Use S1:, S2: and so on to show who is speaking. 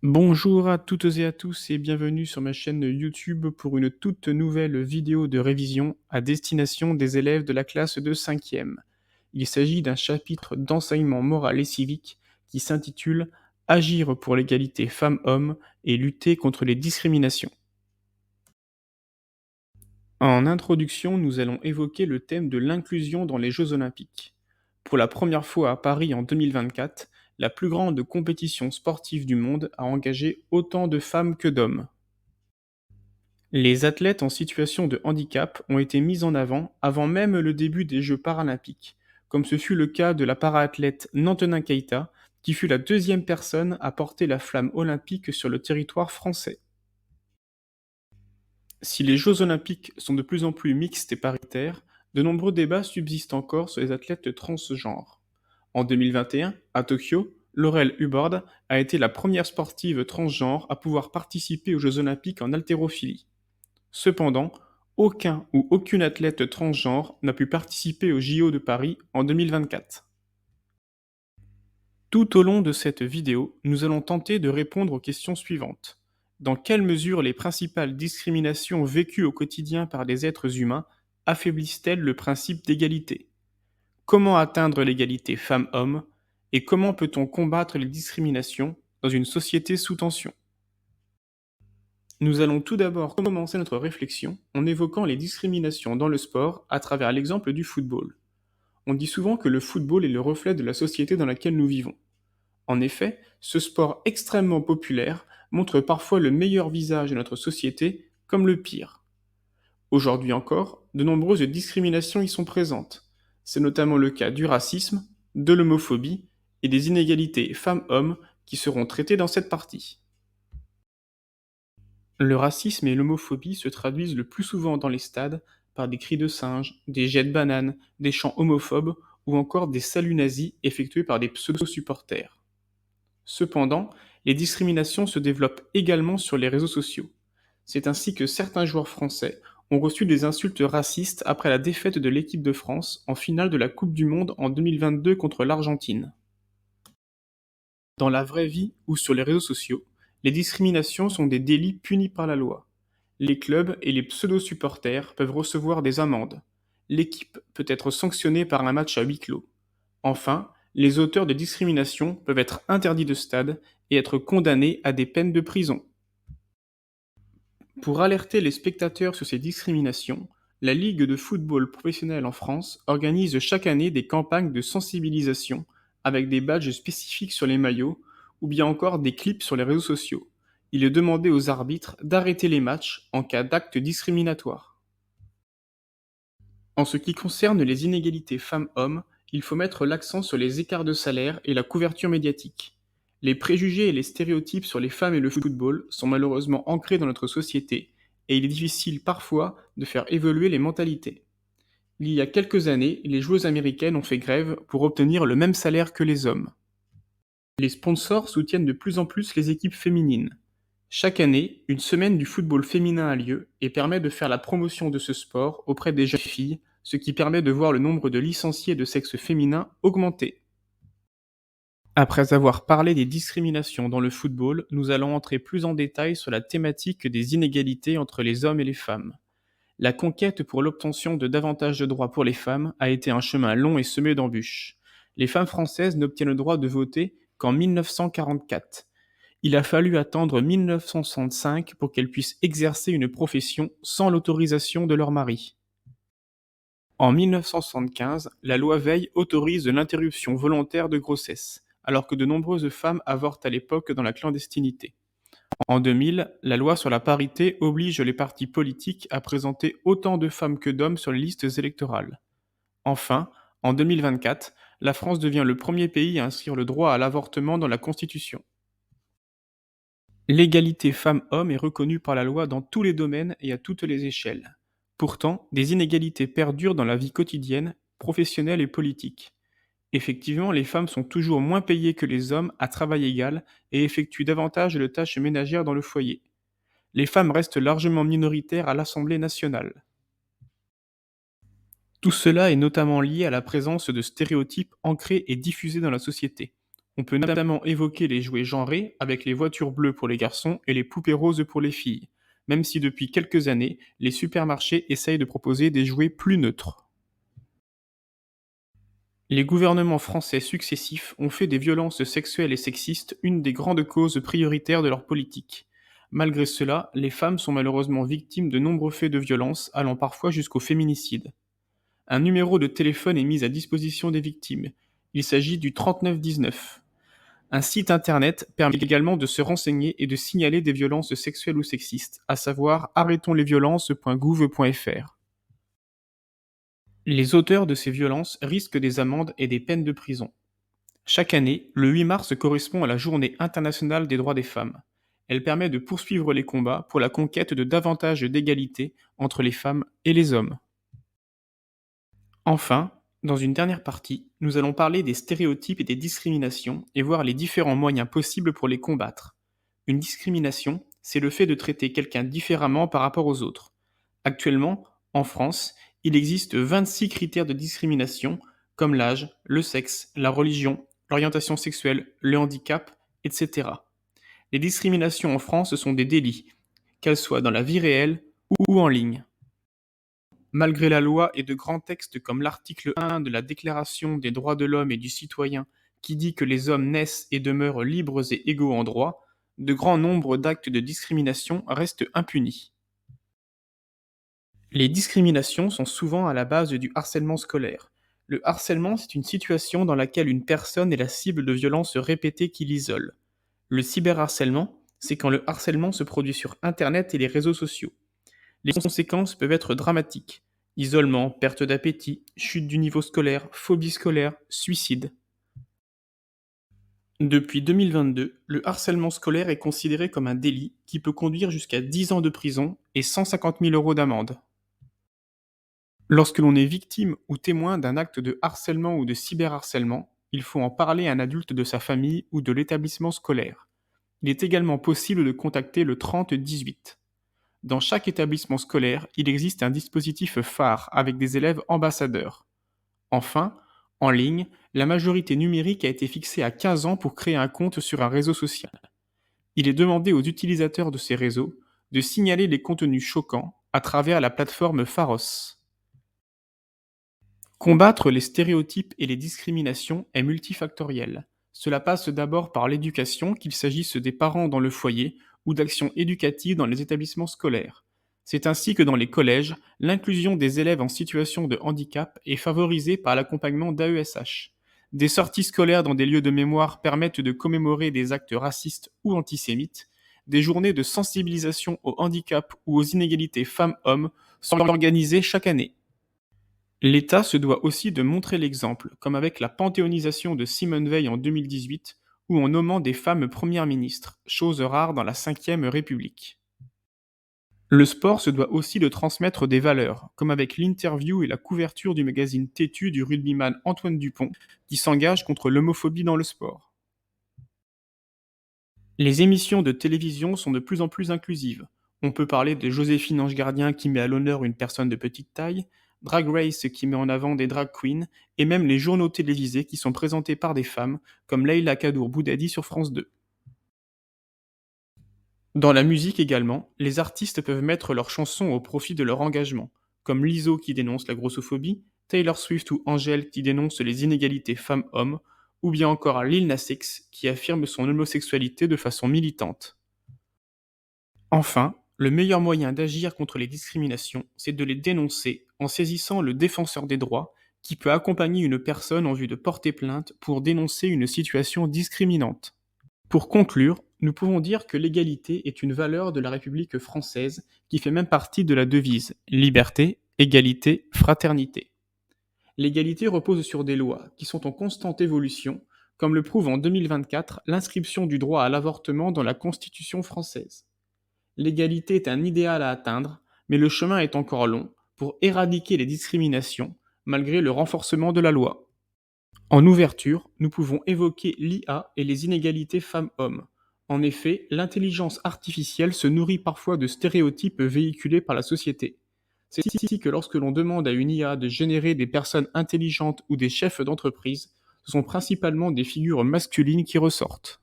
S1: Bonjour à toutes et à tous et bienvenue sur ma chaîne YouTube pour une toute nouvelle vidéo de révision à destination des élèves de la classe de 5e. Il s'agit d'un chapitre d'enseignement moral et civique qui s'intitule Agir pour l'égalité femmes-hommes et lutter contre les discriminations. En introduction, nous allons évoquer le thème de l'inclusion dans les Jeux olympiques. Pour la première fois à Paris en 2024, la plus grande compétition sportive du monde a engagé autant de femmes que d'hommes. Les athlètes en situation de handicap ont été mis en avant même le début des Jeux paralympiques, comme ce fut le cas de la para-athlète Nantenin Keita, qui fut la deuxième personne à porter la flamme olympique sur le territoire français. Si les Jeux olympiques sont de plus en plus mixtes et paritaires, de nombreux débats subsistent encore sur les athlètes transgenres. En 2021, à Tokyo, Laurel Hubbard a été la première sportive transgenre à pouvoir participer aux Jeux olympiques en haltérophilie. Cependant, aucun ou aucune athlète transgenre n'a pu participer aux JO de Paris en 2024. Tout au long de cette vidéo, nous allons tenter de répondre aux questions suivantes. Dans quelle mesure les principales discriminations vécues au quotidien par des êtres humains affaiblissent-elles le principe d'égalité? Comment atteindre l'égalité femmes-hommes? Et comment peut-on combattre les discriminations dans une société sous tension? Nous allons tout d'abord commencer notre réflexion en évoquant les discriminations dans le sport à travers l'exemple du football. On dit souvent que le football est le reflet de la société dans laquelle nous vivons. En effet, ce sport extrêmement populaire montre parfois le meilleur visage de notre société comme le pire. Aujourd'hui encore, de nombreuses discriminations y sont présentes. C'est notamment le cas du racisme, de l'homophobie et des inégalités femmes-hommes qui seront traitées dans cette partie. Le racisme et l'homophobie se traduisent le plus souvent dans les stades par des cris de singe, des jets de bananes, des chants homophobes ou encore des saluts nazis effectués par des pseudo-supporters. Cependant, les discriminations se développent également sur les réseaux sociaux. C'est ainsi que certains joueurs français ont reçu des insultes racistes après la défaite de l'équipe de France en finale de la Coupe du Monde en 2022 contre l'Argentine. Dans la vraie vie ou sur les réseaux sociaux, les discriminations sont des délits punis par la loi. Les clubs et les pseudo-supporters peuvent recevoir des amendes. L'équipe peut être sanctionnée par un match à huis clos. Enfin, les auteurs de discrimination peuvent être interdits de stade et être condamnés à des peines de prison. Pour alerter les spectateurs sur ces discriminations, la Ligue de football professionnel en France organise chaque année des campagnes de sensibilisation avec des badges spécifiques sur les maillots ou bien encore des clips sur les réseaux sociaux. Il est demandé aux arbitres d'arrêter les matchs en cas d'acte discriminatoire. En ce qui concerne les inégalités femmes-hommes, il faut mettre l'accent sur les écarts de salaire et la couverture médiatique. Les préjugés et les stéréotypes sur les femmes et le football sont malheureusement ancrés dans notre société, et il est difficile parfois de faire évoluer les mentalités. Il y a quelques années, les joueuses américaines ont fait grève pour obtenir le même salaire que les hommes. Les sponsors soutiennent de plus en plus les équipes féminines. Chaque année, une semaine du football féminin a lieu et permet de faire la promotion de ce sport auprès des jeunes filles, ce qui permet de voir le nombre de licenciés de sexe féminin augmenter. Après avoir parlé des discriminations dans le football, nous allons entrer plus en détail sur la thématique des inégalités entre les hommes et les femmes. La conquête pour l'obtention de davantage de droits pour les femmes a été un chemin long et semé d'embûches. Les femmes françaises n'obtiennent le droit de voter qu'en 1944. Il a fallu attendre 1965 pour qu'elles puissent exercer une profession sans l'autorisation de leur mari. En 1975, la loi Veil autorise l'interruption volontaire de grossesse, alors que de nombreuses femmes avortent à l'époque dans la clandestinité. En 2000, la loi sur la parité oblige les partis politiques à présenter autant de femmes que d'hommes sur les listes électorales. Enfin, en 2024, la France devient le premier pays à inscrire le droit à l'avortement dans la Constitution. L'égalité femmes-hommes est reconnue par la loi dans tous les domaines et à toutes les échelles. Pourtant, des inégalités perdurent dans la vie quotidienne, professionnelle et politique. Effectivement, les femmes sont toujours moins payées que les hommes à travail égal et effectuent davantage de tâches ménagères dans le foyer. Les femmes restent largement minoritaires à l'Assemblée nationale. Tout cela est notamment lié à la présence de stéréotypes ancrés et diffusés dans la société. On peut notamment évoquer les jouets genrés avec les voitures bleues pour les garçons et les poupées roses pour les filles, même si depuis quelques années, les supermarchés essayent de proposer des jouets plus neutres. Les gouvernements français successifs ont fait des violences sexuelles et sexistes une des grandes causes prioritaires de leur politique. Malgré cela, les femmes sont malheureusement victimes de nombreux faits de violence allant parfois jusqu'au féminicide. Un numéro de téléphone est mis à disposition des victimes. Il s'agit du 3919. Un site internet permet également de se renseigner et de signaler des violences sexuelles ou sexistes, à savoir arrêtonslesviolences.gouv.fr. Les auteurs de ces violences risquent des amendes et des peines de prison. Chaque année, le 8 mars correspond à la Journée internationale des droits des femmes. Elle permet de poursuivre les combats pour la conquête de davantage d'égalité entre les femmes et les hommes. Enfin, dans une dernière partie, nous allons parler des stéréotypes et des discriminations et voir les différents moyens possibles pour les combattre. Une discrimination, c'est le fait de traiter quelqu'un différemment par rapport aux autres. Actuellement, en France, il existe 26 critères de discrimination, comme l'âge, le sexe, la religion, l'orientation sexuelle, le handicap, etc. Les discriminations en France sont des délits, qu'elles soient dans la vie réelle ou en ligne. Malgré la loi et de grands textes comme l'article 1 de la Déclaration des droits de l'homme et du citoyen qui dit que les hommes naissent et demeurent libres et égaux en droit, de grands nombres d'actes de discrimination restent impunis. Les discriminations sont souvent à la base du harcèlement scolaire. Le harcèlement, c'est une situation dans laquelle une personne est la cible de violences répétées qui l'isolent. Le cyberharcèlement, c'est quand le harcèlement se produit sur Internet et les réseaux sociaux. Les conséquences peuvent être dramatiques. Isolement, perte d'appétit, chute du niveau scolaire, phobie scolaire, suicide. Depuis 2022, le harcèlement scolaire est considéré comme un délit qui peut conduire jusqu'à 10 ans de prison et 150 000 euros d'amende. Lorsque l'on est victime ou témoin d'un acte de harcèlement ou de cyberharcèlement, il faut en parler à un adulte de sa famille ou de l'établissement scolaire. Il est également possible de contacter le 3018. Dans chaque établissement scolaire, il existe un dispositif phare avec des élèves ambassadeurs. Enfin, en ligne, la majorité numérique a été fixée à 15 ans pour créer un compte sur un réseau social. Il est demandé aux utilisateurs de ces réseaux de signaler les contenus choquants à travers la plateforme Pharos. Combattre les stéréotypes et les discriminations est multifactoriel. Cela passe d'abord par l'éducation, qu'il s'agisse des parents dans le foyer ou d'actions éducatives dans les établissements scolaires. C'est ainsi que dans les collèges, l'inclusion des élèves en situation de handicap est favorisée par l'accompagnement d'AESH. Des sorties scolaires dans des lieux de mémoire permettent de commémorer des actes racistes ou antisémites. Des journées de sensibilisation au handicap ou aux inégalités femmes-hommes sont organisées chaque année. L'État se doit aussi de montrer l'exemple, comme avec la panthéonisation de Simone Veil en 2018 ou en nommant des femmes premières ministres, chose rare dans la Ve République. Le sport se doit aussi de transmettre des valeurs, comme avec l'interview et la couverture du magazine Têtu du rugbyman Antoine Dupont, qui s'engage contre l'homophobie dans le sport. Les émissions de télévision sont de plus en plus inclusives. On peut parler de Joséphine Ange Gardien qui met à l'honneur une personne de petite taille, Drag Race qui met en avant des drag queens, et même les journaux télévisés qui sont présentés par des femmes, comme Leïla Kadour Boudadi sur France 2. Dans la musique également, les artistes peuvent mettre leurs chansons au profit de leur engagement, comme Lizzo qui dénonce la grossophobie, Taylor Swift ou Angèle qui dénoncent les inégalités femmes-hommes, ou bien encore Lil Nas X qui affirme son homosexualité de façon militante. Enfin, le meilleur moyen d'agir contre les discriminations, c'est de les dénoncer en saisissant le défenseur des droits qui peut accompagner une personne en vue de porter plainte pour dénoncer une situation discriminante. Pour conclure, nous pouvons dire que l'égalité est une valeur de la République française qui fait même partie de la devise liberté, égalité, fraternité. L'égalité repose sur des lois qui sont en constante évolution, comme le prouve en 2024 l'inscription du droit à l'avortement dans la Constitution française. L'égalité est un idéal à atteindre, mais le chemin est encore long pour éradiquer les discriminations, malgré le renforcement de la loi. En ouverture, nous pouvons évoquer l'IA et les inégalités femmes-hommes. En effet, l'intelligence artificielle se nourrit parfois de stéréotypes véhiculés par la société. C'est ici que lorsque l'on demande à une IA de générer des personnes intelligentes ou des chefs d'entreprise, ce sont principalement des figures masculines qui ressortent.